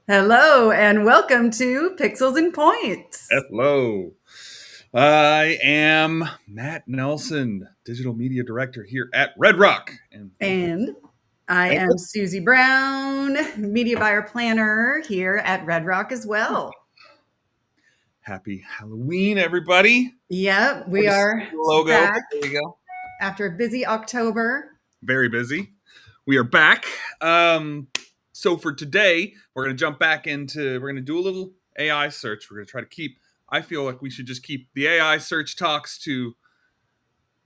Hello and welcome to Pixels and Points. Hello. I am Matt Nelson, Digital Media Director here at Redroc. And I am Susie Brown, Media Buyer Planner here at Redroc as well. Happy Halloween, everybody. Yep, we are Logo, back but there you go. after a busy October. Very busy. We are back. So for today, we're going to jump back into, we're going to do a little AI search. We're going to try to keep, I feel like we should just keep the AI search talks to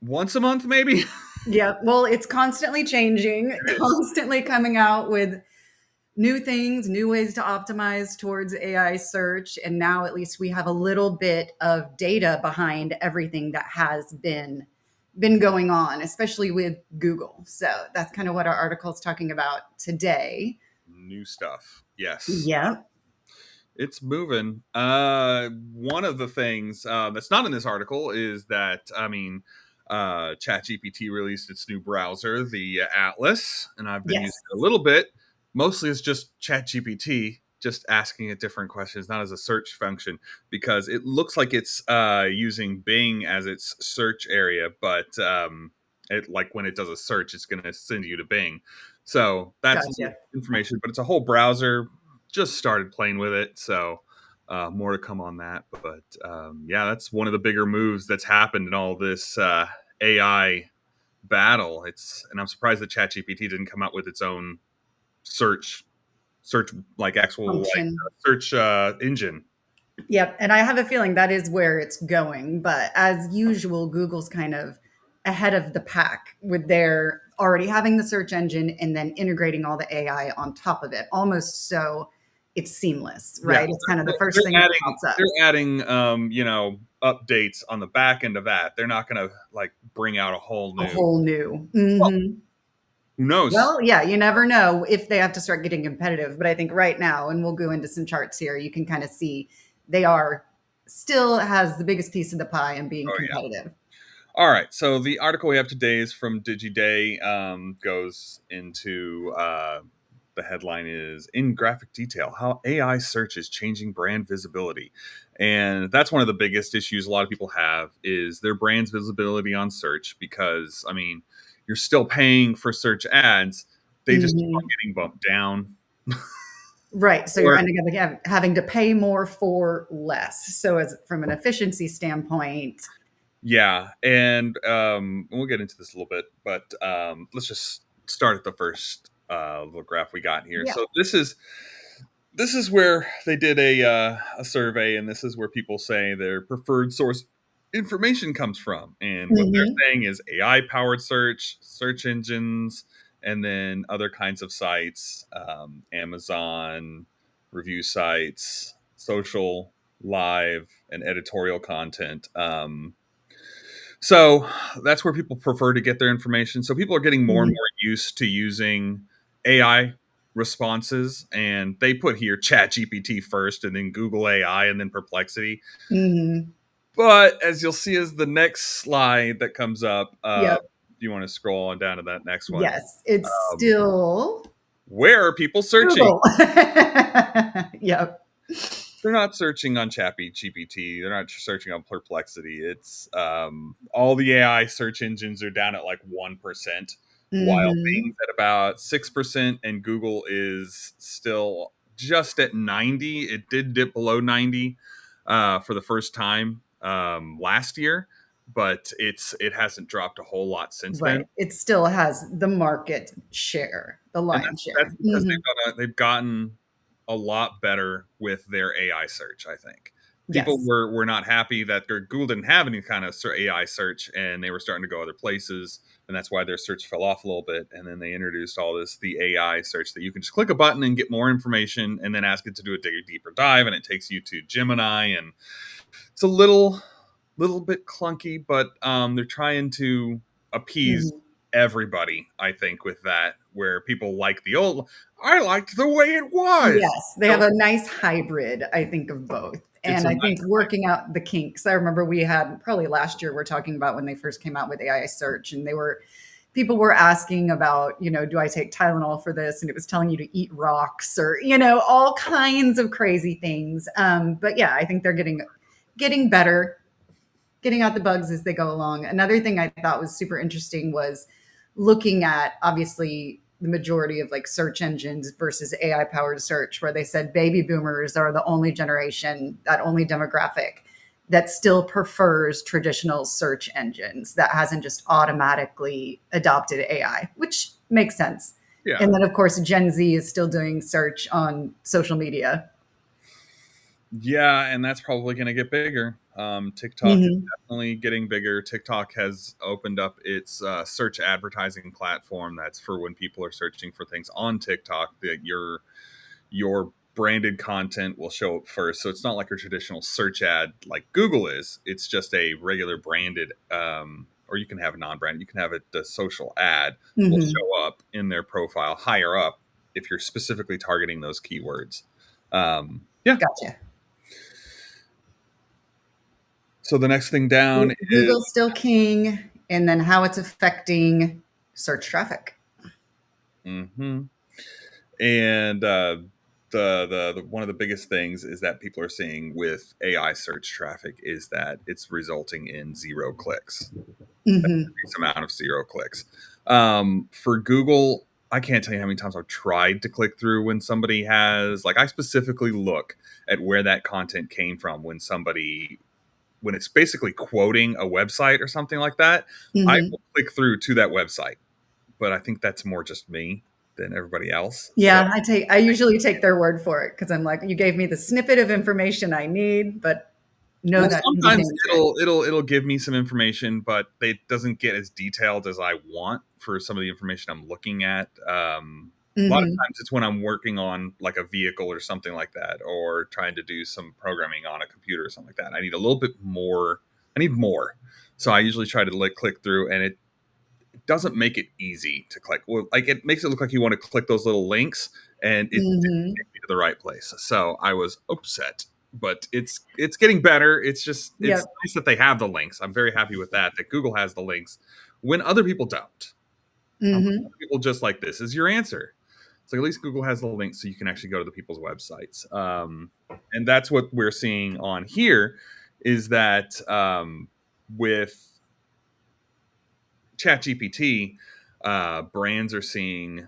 once a month, maybe. Yep, well, it's constantly changing, constantly coming out with new things, new ways to optimize towards AI search. And now at least we have a little bit of data behind everything that has been going on, especially with Google. So that's kind of what our article is talking about today. New stuff. Yes. Yeah. It's moving. One of the things that's not in this article is that ChatGPT released its new browser, the Atlas, and I've been Yes. using it a little bit. Mostly, it's just ChatGPT, just asking it different questions, not as a search function, because it looks like it's using Bing as its search area, but it like when it does a search, it's going to send you to Bing. So that's Gotcha. information, but it's a whole browser. Just started playing with it, so more to come on that. But yeah, that's one of the bigger moves that's happened in all this AI battle. And I'm surprised that ChatGPT didn't come out with its own search like actual like Function. search engine. Yep. And I have a feeling that is where it's going. But as usual, Google's kind of ahead of the pack with their already having the search engine and then integrating all the AI on top of it, almost so it's seamless, Yeah, right? It's kind of the first they're thing that adding pops up. they're adding updates on the back end of that. They're not going to like bring out a whole A new. whole new. Well, Mhm. who knows? Well, yeah, you never know if they have to start getting competitive. But I think right now, and we'll go into some charts here, you can kind of see they are still has the biggest piece of the pie and being Oh yeah. competitive. All right. So the article we have today is from DigiDay. Goes into the headline is in graphic detail how AI search is changing brand visibility, and that's one of the biggest issues a lot of people have is their brand's visibility on search because you're still paying for search ads. They just keep on Mhm. getting bumped down. Right. So you're Or ending up having to pay more for less. So, as from an efficiency standpoint, yeah, and we'll get into this a little bit, but let's just start at the first little graph we got here. yeah. So this is where they did a survey, and this is where people say their preferred source information comes from, and what they're Hmm. saying is AI powered search engines, and then other kinds of sites, Amazon, review sites, social, live, and editorial content. So that's where people prefer to get their information. So people are getting more and Hmm. more used to using AI responses, and they put here ChatGPT first, and then Google AI, and then Perplexity. Hmm. But as you'll see, as the next slide that comes up, Yep. if you want to scroll on down to that next one, Yes. It's um, still where are people searching? Google. Yep. They're not searching on ChatGPT. They're not searching on Perplexity. It's all the AI search engines are down at like 1%, while Hmm. Bing's at about 6%, and Google is still just at 90. It did dip below 90 for the first time last year, but it hasn't dropped a whole lot since Right. then. It still has the market share, the And lion's that's share. because they've gotten a lot better with their AI search. I think people Yes. were not happy that their Google didn't have any kind of AI search, and they were starting to go other places, and that's why their search fell off a little bit. And then they introduced all this the AI search that you can just click a button and get more information, and then ask it to do a deeper dive, and it takes you to Gemini, and it's a little bit clunky, but they're trying to appease Mhm. everybody. I think with that, where people like the old, I liked the way it was. Yes, they have a nice hybrid, I think, of both. It's And a I nice think working out the kinks. I remember we had probably last year we're talking about when they first came out with AI search and they were people were asking about, do I take Tylenol for this? And it was telling you to eat rocks or, all kinds of crazy things. But yeah, I think they're getting better, getting out the bugs as they go along. Another thing I thought was super interesting was looking at, obviously, the majority of like search engines versus AI powered search, where they said baby boomers are the only generation, that only demographic that still prefers traditional search engines, that hasn't just automatically adopted AI, which makes sense. Yeah. And then, of course, Gen Z is still doing search on social media. Yeah, and that's probably going to get bigger. TikTok is Mm-hmm. definitely getting bigger. TikTok has opened up its search advertising platform. That's for when people are searching for things on TikTok. That your branded content will show up first. So it's not like a traditional search ad like Google is. It's just a regular branded, or you can have a non-branded. You can have it. The social ad will Mm-hmm. show up in their profile higher up if you're specifically targeting those keywords. Yeah. Gotcha. So the next thing down is Google's still king, and then how it's affecting search traffic. mhm. And the one of the biggest things is that people are seeing with AI search traffic is that it's resulting in zero clicks. Mm-hmm. Amount of zero clicks. For Google, I can't tell you how many times I've tried to click through when somebody has like I specifically look at where that content came from when it's basically quoting a website or something like that. I Mm-hmm. will click through to that website, but I think that's more just me than everybody else. So Yeah, I usually take their word for it because I'm like, you gave me the snippet of information I need, but know well, that can be sometimes dangerous. it'll give me some information, but it doesn't get as detailed as I want for some of the information I'm looking at. A lot of Mm-hmm. times it's when I'm working on like a vehicle or something like that, or trying to do some programming on a computer or something like that. I need a little bit more. I need more, so I usually try to like click through, and it doesn't make it easy to click. Well, like it makes it look like you want to click those little links, and it didn't Mm-hmm. take me to the right place. So I was upset, but it's getting better. It's just it's Yep. nice that they have the links. I'm very happy with that. That Google has the links when other people don't. Mm-hmm. People just like this is your answer. So at least Google has the links so you can actually go to the people's websites. And that's what we're seeing on here is that with ChatGPT, brands are seeing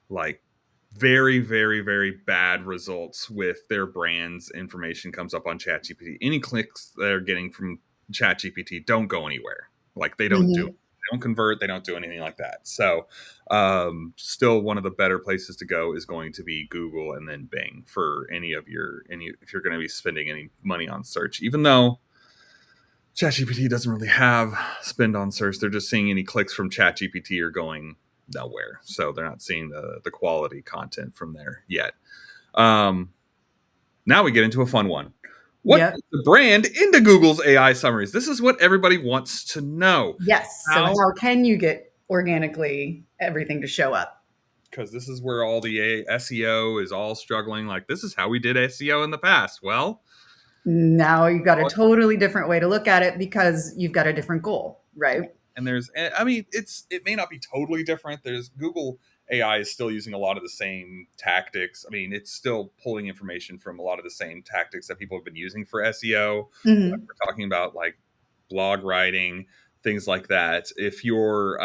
like very, very, very bad results with their brands. Information comes up on ChatGPT. Any clicks they're getting from ChatGPT don't go anywhere. Like Mm-hmm. they don't convert, they don't do anything like that. So, still one of the better places to go is going to be Google and then Bing for any if you're going to be spending any money on search. Even though ChatGPT doesn't really have spend on search. They're just seeing any clicks from ChatGPT are going nowhere. So they're not seeing the quality content from there yet. Um, Now we get into a fun one. What Yep. is the brand into Google's AI summaries? This is what everybody wants to know. Yes. So How? how can you get organically everything to show up? Because this is where all the SEO is all struggling. Like, this is how we did SEO in the past. Well, Now you've got a totally different way to look at it because you've got a different goal, right? and I mean it may not be totally different. There's Google AI is still using a lot of the same tactics. I mean, it's still pulling information from a lot of the same tactics that people have been using for SEO. Like Mm-hmm. we're talking about like blog writing, things like that. If you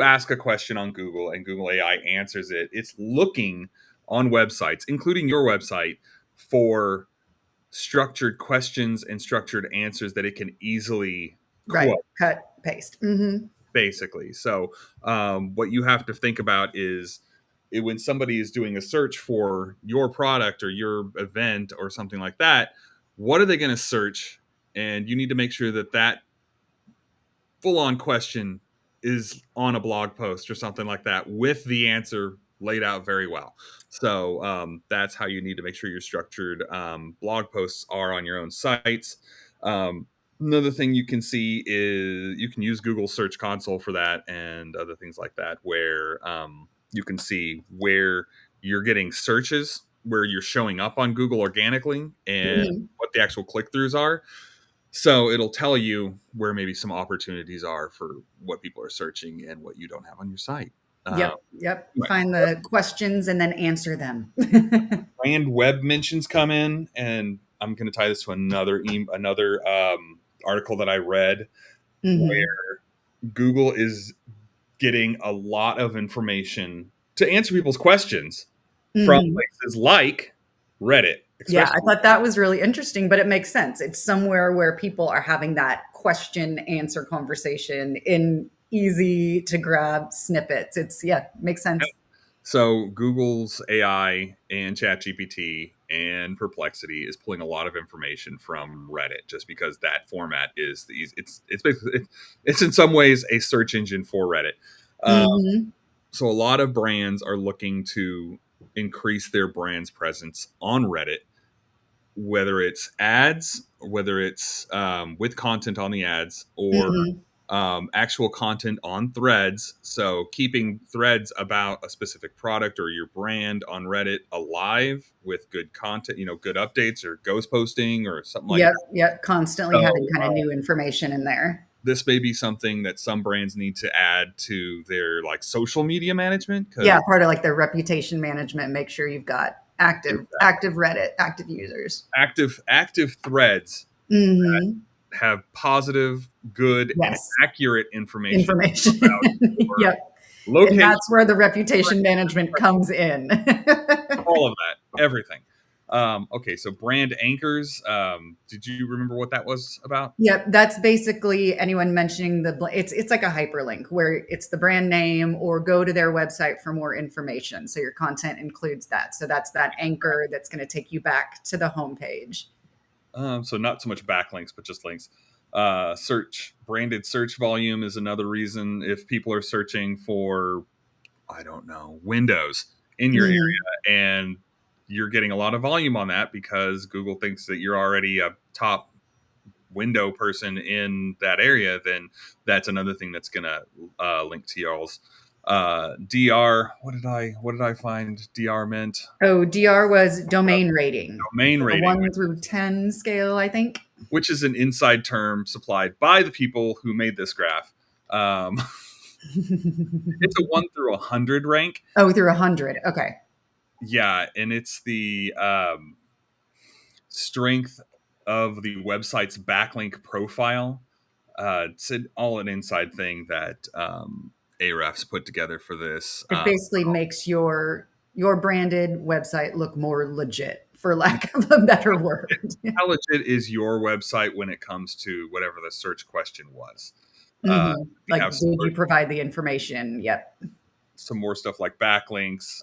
ask a question on Google and Google AI answers it, it's looking on websites, including your website, for structured questions and structured answers that it can easily Right. quote Cut, paste. Mm-hmm. basically. So, what you have to think about is when somebody is doing a search for your product or your event or something like that, what are they going to search? And you need to make sure that that full on question is on a blog post or something like that with the answer laid out very well. So that's how you need to make sure your structured blog posts are on your own sites. Another thing you can see is you can use Google Search Console for that and other things like that, where you can see where you're getting searches, where you're showing up on Google organically, and Mm-hmm. what the actual click throughs are. So it'll tell you where maybe some opportunities are for what people are searching and what you don't have on your site. Um, Yep. Yep. anyway, Find the questions and then answer them. brand web mentions come in, and I'm going to tie this to another article that I read Hmm. where Google is getting a lot of information to answer people's questions from Hmm. places like Reddit, Yeah, I especially. thought that was really interesting, but it makes sense. It's somewhere where people are having that question answer conversation in easy to grab snippets. It's, yeah, makes sense. So Google's AI and ChatGPT and Perplexity is pulling a lot of information from Reddit, just because that format is the easy. It's basically it's in some ways a search engine for Reddit. Uh, Hmm. so a lot of brands are looking to increase their brand's presence on Reddit, whether it's ads, whether it's with content on the ads, or Hmm. actual content on threads. So keeping threads about a specific product or your brand on Reddit alive with good content, good updates or ghost posting or something like Yep. that. Yep. Constantly having So kind of new information in there. this may be something that some brands need to add to their like social media management Yeah. because Part of like their reputation management, make sure you've got active Reddit, active users. active threads Hmm. have positive, good, and Yes. accurate information Information. about your Yep. And location, that's where the reputation management comes in. all of that, everything. Okay, so brand anchors. Did you remember what that was about? Yep, that's basically anyone mentioning it's like a hyperlink where it's the brand name or go to their website for more information. So your content includes that. So that's that anchor that's going to take you back to the homepage. So not so much backlinks, but just links. Search branded search volume is another reason if people are searching for, I don't know, windows in your area, Hmm. and you're getting a lot of volume on that because Google thinks that you're already a top window person in that area, then that's another thing that's gonna link to y'all's DR. What did I find DR meant? Oh, DR was domain rating. Domain So the rating, 1 through 10 scale, I think. which is an inside term supplied by the people who made this graph. Um, it's a 1 through 100 rank. Oh, through 100. Okay. Yeah, and it's the strength of the website's backlink profile. It's all an inside thing that Ahrefs put together for this. It basically makes your branded website look more legit, for lack of a better word. How legit is your website when it comes to whatever the search question was? Uh, Hmm. we Like, have did you provide the information? Yep. some more stuff like backlinks,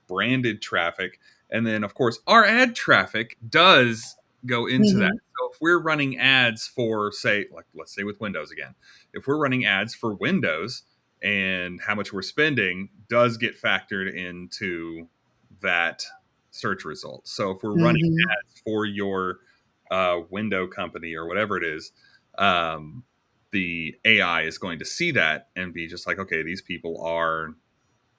branded traffic, and then of course our ad traffic does go into that. Hmm. So if we're running ads for, say, like let's say with Windows again, if we're running ads for Windows and how much we're spending does get factored into that search result. So if we're running Hmm. ads for your window company or whatever it is, the AI is going to see that and be just like, okay, these people are,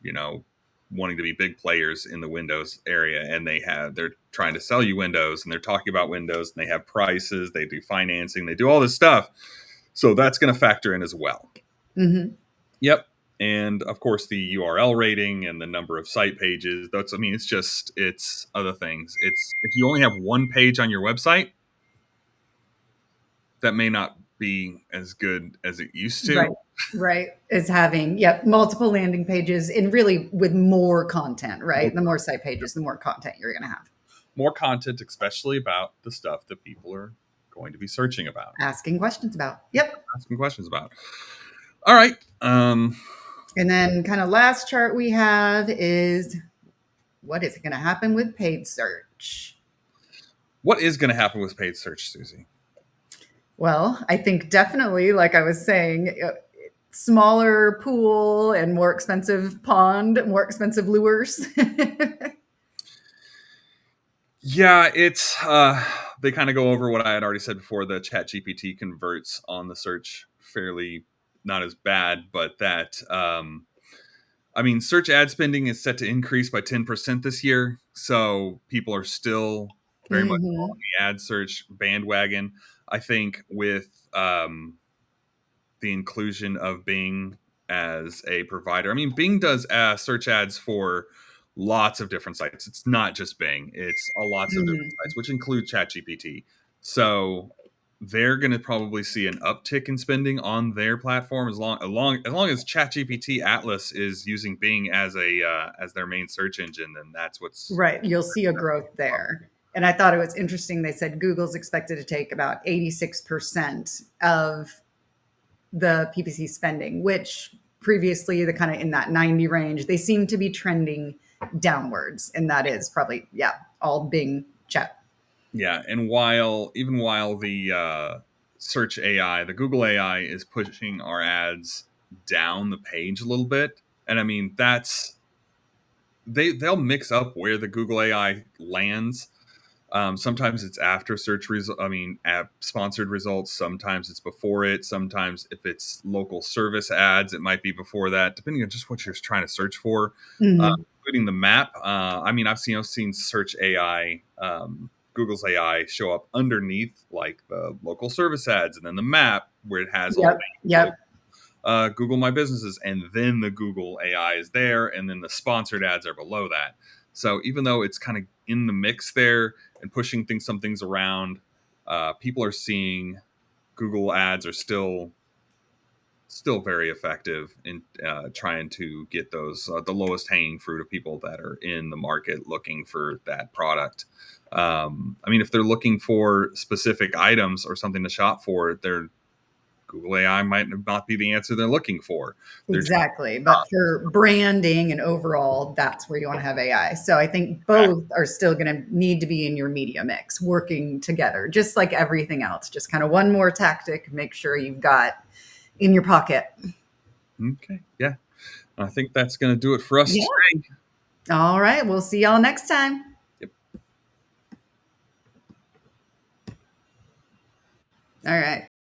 you know, wanting to be big players in the Windows area, and they're trying to sell you Windows, and they're talking about Windows, and they have prices, they do financing, they do all this stuff. So that's going to factor in as well. Hmm. Yep. And of course, the URL rating and the number of site pages. I mean, it's other things. It's if you only have one page on your website, that may not be as good as it used Right. to. Right. Is having, yep, multiple landing pages and really with more content, right? The more site pages, the more content you're going to have. More content, especially about the stuff that people are going to be searching about, Asking questions about. Yep. asking questions about. All right. And then, kind of last chart we have is what is going to happen with paid search? What is going to happen with paid search, Susie? Well, I think definitely, like I was saying, smaller pool and more expensive pond, more expensive lures. Yeah, it's they kind of go over what I had already said before. The ChatGPT converts on the search fairly not as bad, but that I mean, search ad spending is set to increase by 10% this year. So people are still very much on Hmm. the ad search bandwagon. I think with the inclusion of Bing as a provider. I mean, Bing does search ads for lots of different sites. It's not just Bing; it's a lots of different Mhm. sites, which include ChatGPT. So they're going to probably see an uptick in spending on their platform as long as ChatGPT Atlas is using Bing as their main search engine. Then that's what's Right. You'll see a growth there. And I thought it was interesting. They said Google's expected to take about 86% of the PPC spending, which previously the kind of in that 90 range, they seem to be trending downwards. And that is probably, yeah, all Bing chat. Yeah, and while the search AI, the Google AI is pushing our ads down the page a little bit, and I mean they'll mix up where the Google AI lands. Sometimes it's after search result. I mean, app sponsored results. Sometimes it's before it. Sometimes if it's local service ads, it might be before that, depending on just what you're trying to search for, Mhm. including the map. I mean, I've seen search AI, Google's AI, show up underneath like the local service ads, and then the map where it has all Yep. the Yep. local Google My Businesses, and then the Google AI is there, and then the sponsored ads are below that. So even though it's kind of in the mix there and pushing some things around, people are seeing Google ads are still very effective in trying to get those the lowest hanging fruit of people that are in the market looking for that product. I mean, if they're looking for specific items or something to shop for, their Google AI might not be the answer they're looking for. They're just Exactly. But for branding and overall, that's where you want to have AI. So I think both are still going to need to be in your media mix, working together, just like everything else. Just kind of one more tactic, make sure you've got in your pocket. okay. Yeah, I think that's going to do it for us Yeah. today. All right. We'll see y'all next time. Yep. All right.